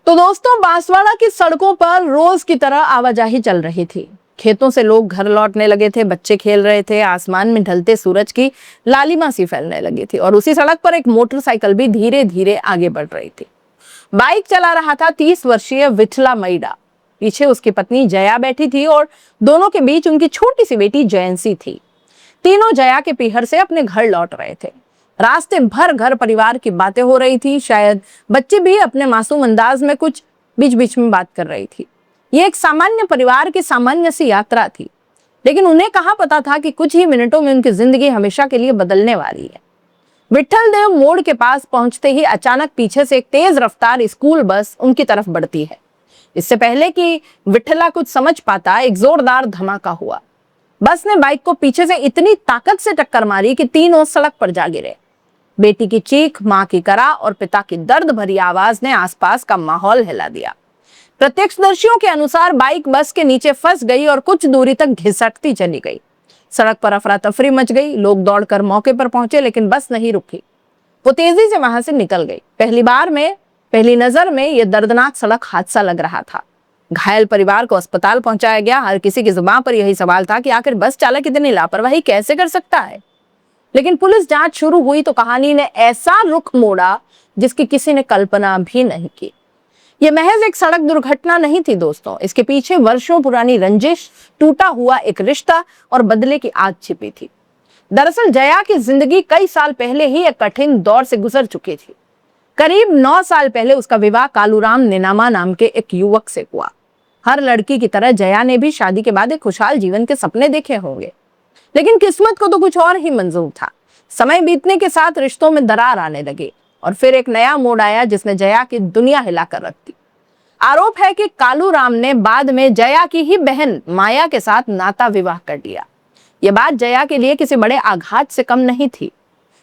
तो दोस्तों, बांसवाड़ा की सड़कों पर रोज की तरह आवाजाही चल रही थी। खेतों से लोग घर लौटने लगे थे, बच्चे खेल रहे थे, आसमान में ढलते सूरज की लालिमा सी फैलने लगी थी और उसी सड़क पर एक मोटरसाइकिल भी धीरे धीरे आगे बढ़ रही थी। बाइक चला रहा था 30 वर्षीय विठला मैडा। पीछे उसकी पत्नी जया बैठी थी और दोनों के बीच उनकी छोटी सी बेटी जयंती थी। तीनों जया के पीहर से अपने घर लौट रहे थे। रास्ते भर घर परिवार की बातें हो रही थी। शायद बच्चे भी अपने मासूम अंदाज में कुछ बीच बीच में बात कर रही थी। ये एक सामान्य परिवार की सामान्य सी यात्रा थी, लेकिन उन्हें कहाँ पता था कि कुछ ही मिनटों में उनकी जिंदगी हमेशा के लिए बदलने वाली है। विट्ठल देव मोड़ के पास पहुंचते ही अचानक पीछे से एक तेज रफ्तार स्कूल बस उनकी तरफ बढ़ती है। इससे पहले कि विट्ठला कुछ समझ पाता, एक जोरदार धमाका हुआ। बस ने बाइक को पीछे से इतनी ताकत से टक्कर मारी कि तीनों सड़क पर जा गिरे। बेटी की चीख, मां की करा और पिता की दर्द भरी आवाज ने आसपास का माहौल हिला दिया। प्रत्यक्षदर्शियों के अनुसार बाइक बस के नीचे फंस गई और कुछ दूरी तक घिसटती चली गई। सड़क पर अफरा तफरी मच गई। लोग दौड़कर मौके पर पहुंचे, लेकिन बस नहीं रुकी। वो तेजी से वहां से निकल गई। पहली नजर में यह दर्दनाक सड़क हादसा लग रहा था। घायल परिवार को अस्पताल पहुंचाया गया। हर किसी की जुबान पर यही सवाल था कि आखिर बस चालक इतनी लापरवाही कैसे कर सकता है। लेकिन पुलिस जांच शुरू हुई तो कहानी ने ऐसा रुख मोड़ा जिसकी किसी ने कल्पना भी नहीं की। यह महज एक सड़क दुर्घटना नहीं थी दोस्तों, इसके पीछे वर्षों पुरानी रंजिश, टूटा हुआ एक रिश्ता और बदले की आग छिपी थी। दरअसल जया की जिंदगी कई साल पहले ही एक कठिन दौर से गुजर चुकी थी। करीब 9 साल पहले उसका विवाह कालूराम निनामा नाम के एक युवक से हुआ। हर लड़की की तरह जया ने भी शादी के बाद एक खुशहाल जीवन के सपने देखे होंगे, लेकिन किस्मत को तो कुछ और ही मंजूर था। समय बीतने के साथ रिश्तों में दरार आने लगी और फिर एक नया मोड़ आया जिसने जया की दुनिया हिलाकर रख दी। आरोप है कि कालूराम ने बाद में जया की ही बहन माया के साथ नाता विवाह कर लिया। यह बात जया के लिए किसी बड़े आघात से कम नहीं थी।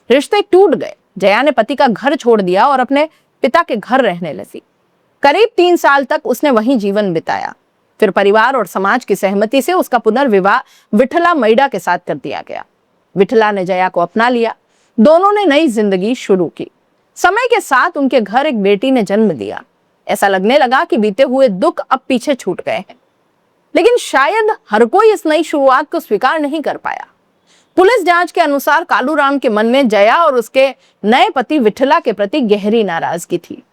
रिश्ते टूट गए। जया ने पति का घर छोड़ दिया और अपने पिता के घर रहने लगी। करीब 3 साल तक उसने वहीं जीवन बिताया। फिर परिवार और समाज की सहमति से उसका पुनर्विवाह विठला मैडा के साथ कर दिया गया। विठला ने जया को अपना लिया। दोनों ने नई जिंदगी शुरू की। समय के साथ उनके घर एक बेटी ने जन्म दिया। ऐसा लगने लगा कि बीते हुए दुख अब पीछे छूट गए हैं, लेकिन शायद हर कोई इस नई शुरुआत को स्वीकार नहीं कर पाया। पुलिस जांच के अनुसार कालूराम के मन में जया और उसके नए पति विठला के प्रति गहरी नाराजगी थी।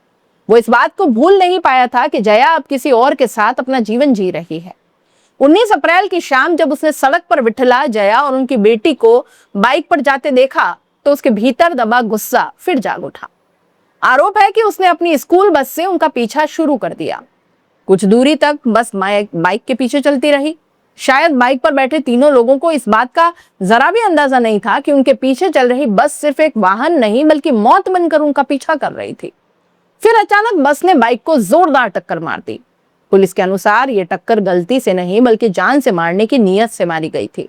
वो इस बात को भूल नहीं पाया था कि जया अब किसी और के साथ अपना जीवन जी रही है। 19 अप्रैल की शाम जब उसने सड़क पर विठला, जया और उनकी बेटी को बाइक पर जाते देखा तो उसके भीतर दबा गुस्सा फिर जाग उठा। आरोप है कि उसने अपनी स्कूल बस से उनका पीछा शुरू कर दिया। कुछ दूरी तक बस बाइक के पीछे चलती रही। शायद बाइक पर बैठे तीनों लोगों को इस बात का जरा भी अंदाजा नहीं था कि उनके पीछे चल रही बस सिर्फ एक वाहन नहीं बल्कि मौत बनकर उनका पीछा कर रही थी। फिर अचानक बस ने बाइक को जोरदार टक्कर मार दी। पुलिस के अनुसार यह टक्कर गलती से नहीं बल्कि जान से मारने की नीयत से मारी गई थी।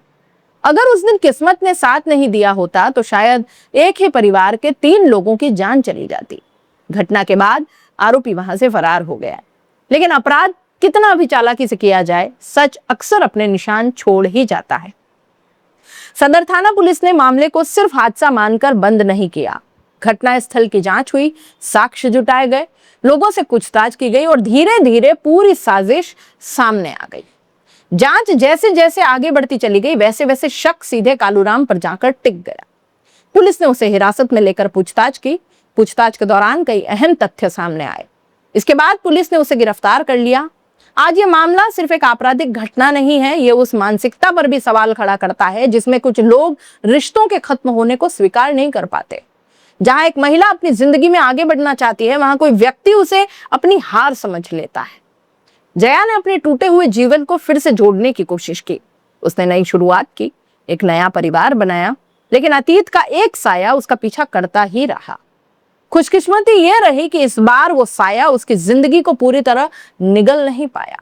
अगर उस दिन किस्मत ने साथ नहीं दिया होता तो शायद एक ही परिवार के 3 लोगों की जान चली जाती। घटना के बाद आरोपी वहां से फरार हो गया, लेकिन अपराध कितना भी चालाकी से किया जाए, सच अक्सर अपने निशान छोड़ ही जाता है। सदर थाना पुलिस ने मामले को सिर्फ हादसा मानकर बंद नहीं किया। घटना स्थल की जांच हुई, साक्ष्य जुटाए गए, लोगों से पूछताछ की गई और धीरे धीरे पूरी साजिश सामने आ गई। जांच जैसे जैसे आगे बढ़ती चली गई, वैसे वैसे शक सीधे कालूराम पर जाकर टिक गया। पुलिस ने उसे हिरासत में लेकर पूछताछ की। पूछताछ के दौरान कई अहम तथ्य सामने आए। इसके बाद पुलिस ने उसे गिरफ्तार कर लिया। आज ये मामला सिर्फ एक आपराधिक घटना नहीं है, ये उस मानसिकता पर भी सवाल खड़ा करता है जिसमें कुछ लोग रिश्तों के खत्म होने को स्वीकार नहीं कर पाते। जहां एक महिला अपनी जिंदगी में आगे बढ़ना चाहती है, वहां कोई व्यक्ति उसे अपनी हार समझ लेता है। जया ने अपने टूटे हुए जीवन को फिर से जोड़ने की कोशिश की। उसने नई शुरुआत की, एक नया परिवार बनाया, लेकिन अतीत का एक साया उसका पीछा करता ही रहा। खुशकिस्मती यह रही कि इस बार वो साया उसकी जिंदगी को पूरी तरह निगल नहीं पाया।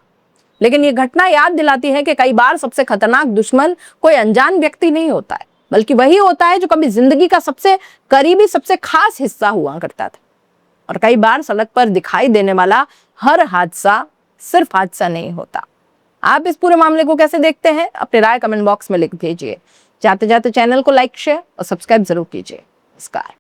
लेकिन ये घटना याद दिलाती है कि कई बार सबसे खतरनाक दुश्मन कोई अनजान व्यक्ति नहीं होता है, बल्कि वही होता है जो कभी जिंदगी का सबसे करीबी, सबसे खास हिस्सा हुआ करता था। और कई बार सड़क पर दिखाई देने वाला हर हादसा सिर्फ हादसा नहीं होता। आप इस पूरे मामले को कैसे देखते हैं? अपनी राय कमेंट बॉक्स में लिख दीजिए। जाते जाते चैनल को लाइक, शेयर और सब्सक्राइब जरूर कीजिए। नमस्कार।